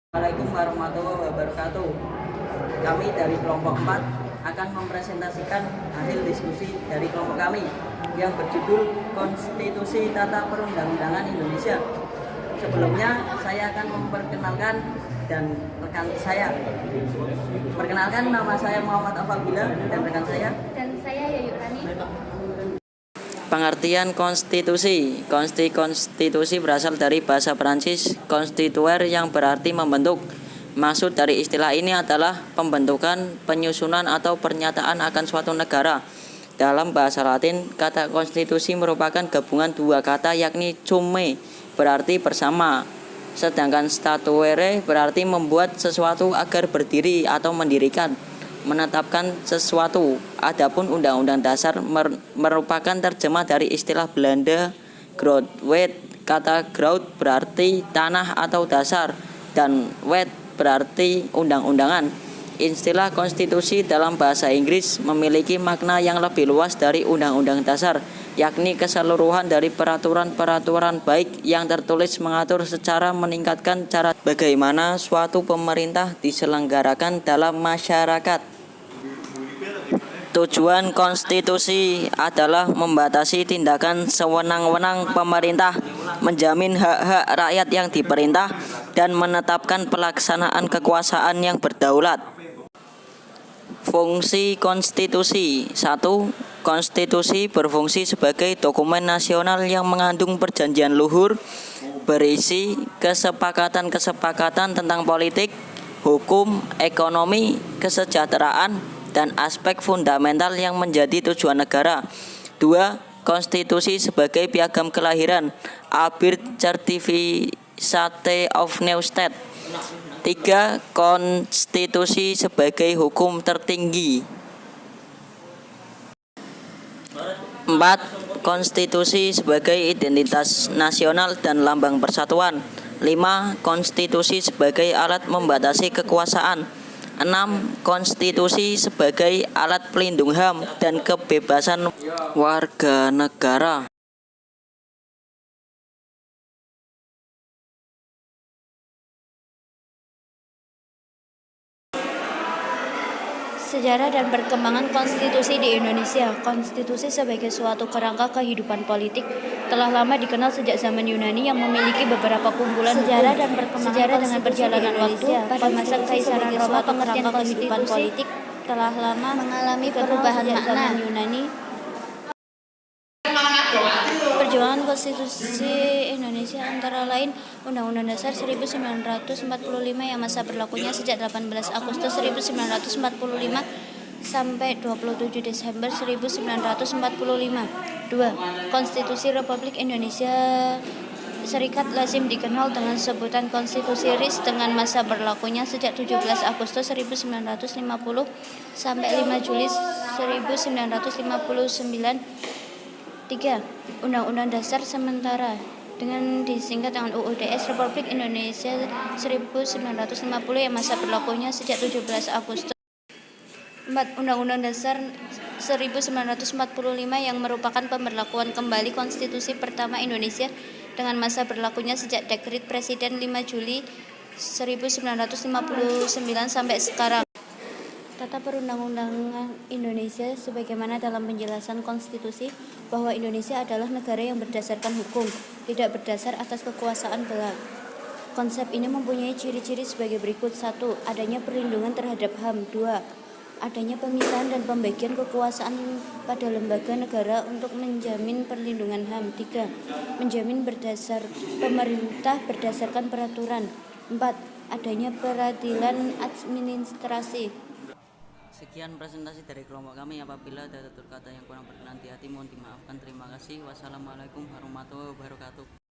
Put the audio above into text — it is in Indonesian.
Assalamualaikum warahmatullahi wabarakatuh. Kami dari kelompok 4 akan mempresentasikan hasil diskusi dari kelompok kami yang berjudul Konstitusi Tata Perundang-undangan Indonesia. Sebelumnya saya akan memperkenalkan dan rekan saya. Perkenalkan, nama saya Muhammad Afalbila dan rekan saya. Dan saya Yayu Rani. Pengertian konstitusi. Konstitusi berasal dari bahasa Prancis constituer yang berarti membentuk. Maksud dari istilah ini adalah pembentukan, penyusunan atau pernyataan akan suatu negara. Dalam bahasa Latin, kata konstitusi merupakan gabungan dua kata yakni cumme berarti bersama, sedangkan statuere berarti membuat sesuatu agar berdiri atau mendirikan, menetapkan sesuatu. Adapun Undang-Undang Dasar merupakan terjemah dari istilah Belanda grondwet. Kata grond berarti tanah atau dasar dan wet berarti undang-undangan. Istilah konstitusi dalam bahasa Inggris memiliki makna yang lebih luas dari Undang-Undang Dasar, yakni keseluruhan dari peraturan-peraturan baik yang tertulis mengatur secara meningkatkan cara bagaimana suatu pemerintah diselenggarakan dalam masyarakat. Tujuan konstitusi adalah membatasi tindakan sewenang-wenang pemerintah, menjamin hak-hak rakyat yang diperintah, dan menetapkan pelaksanaan kekuasaan yang berdaulat. Fungsi konstitusi. 1. Konstitusi berfungsi sebagai dokumen nasional yang mengandung perjanjian luhur, berisi kesepakatan-kesepakatan tentang politik, hukum, ekonomi, kesejahteraan, dan aspek fundamental yang menjadi tujuan negara. 2. Konstitusi sebagai piagam kelahiran, Birth Certificate of New State. 3. Konstitusi sebagai hukum tertinggi. 4. Konstitusi sebagai identitas nasional dan lambang persatuan. 5. Konstitusi sebagai alat membatasi kekuasaan. 6. Konstitusi sebagai alat pelindung HAM dan kebebasan warga negara. Sejarah dan perkembangan konstitusi di Indonesia. Konstitusi sebagai suatu kerangka kehidupan politik telah lama dikenal sejak zaman Yunani yang memiliki beberapa kumpulan sejarah hukum. dan perkembangan Sejarah dengan berjalannya waktu pada pada masa Kekaisaran Roma, pengertian kerangka kehidupan politik telah lama mengalami perubahan sejak makna. zaman Yunani. Perjuangan konstitusi Indonesia antara lain Undang-Undang Dasar 1945 yang masa berlakunya sejak 18 Agustus 1945 sampai 27 Desember 1945. 2. Konstitusi Republik Indonesia Serikat lazim dikenal dengan sebutan Konstitusi RIS dengan masa berlakunya sejak 17 Agustus 1950 sampai 5 Juli 1959. 3. Undang-Undang Dasar Sementara dengan disingkat dengan UUDS Republik Indonesia 1950 yang masa berlakunya sejak 17 Agustus. 4. Undang-Undang Dasar 1945 yang merupakan pemberlakuan kembali konstitusi pertama Indonesia dengan masa berlakunya sejak Dekret Presiden 5 Juli 1959 sampai sekarang. Tata Perundang-undangan Indonesia sebagaimana dalam penjelasan konstitusi bahwa Indonesia adalah negara yang berdasarkan hukum, tidak berdasar atas kekuasaan belaka. Konsep ini mempunyai ciri-ciri sebagai berikut. 1. Adanya perlindungan terhadap HAM. 2. Adanya pemisahan dan pembagian kekuasaan pada lembaga negara untuk menjamin perlindungan HAM. 3. Menjamin pemerintah berdasarkan peraturan. 4. Adanya peradilan administrasi. Sekian presentasi dari kelompok kami. Apabila ada tutur kata yang kurang berkenan di hati, mohon dimaafkan. Terima kasih. Wassalamualaikum warahmatullahi wabarakatuh.